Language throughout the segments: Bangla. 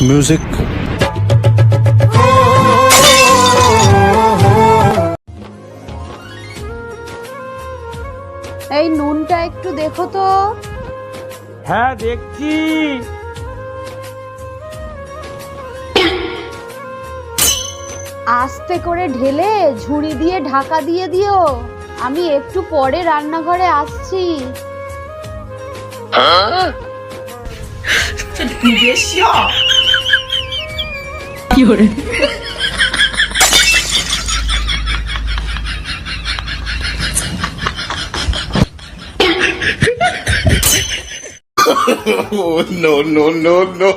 म्यूजिक। এই নুনটা একটু দেখো তো। হ্যাঁ দেখছি। আস্তে করে ঢেলে ঝুড়ি দিয়ে ঢাকা দিয়ে দিও। আমি একটু পরে রান্নাঘরে আসছি। Oh, no, no, no, no.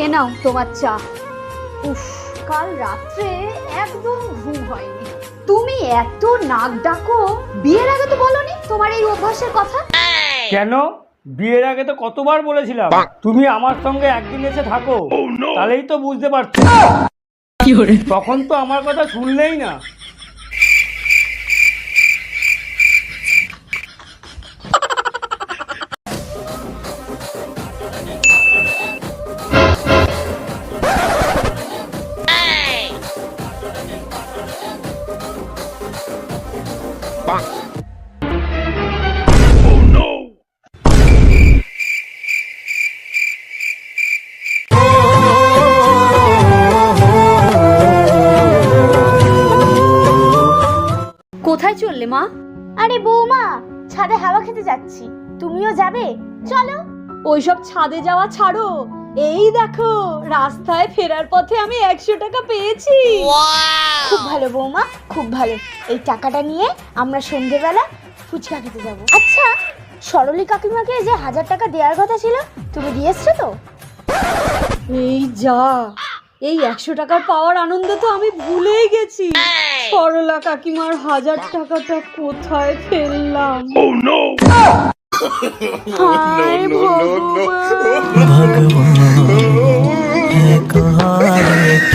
এ নাও তোমার চা। উফ, কাল রাত্রে একদম ঘুম হয়নি। তুমি এত নাক ডাকো, বিয়ের আগে তো বলনি তোমার এই অভ্যাসের কথা। কেন? বিয়ের আগে তো কতবার বলেছিলাম তুমি আমার সঙ্গে একদিন এসে থাকো, তাহলেই তো বুঝতে পারছো। তখন তো আমার কথা শুনলেই না। কোথায় চললে মা? আরে বৌমা, ছাদে হাওয়া খেতে যাচ্ছি, তুমিও যাবে? চলো। ওইসব ছাদে যাওয়া ছাড়ো, এই দেখো রাস্তায় ফেরার পথে আমি 100 টাকা পেয়েছি। খুব ভালো বৌমা, খুব ভালো। এই টাকাটা নিয়ে আমরা সন্ধ্যেবেলা ফুচকা খেতে যাবো। আচ্ছা, সরলি কাকিমাকে যে 1000 টাকা দেওয়ার কথা ছিল, তুমি দিয়ে এসছো তো? এই যা, এই 100 টাকার পাওয়ার আনন্দ তো আমি ভুলেই গেছি। সরলা কাকিমার 1000 টাকাটা কোথায় ফেললাম? হায় ভগবান। भगवान है कहाँ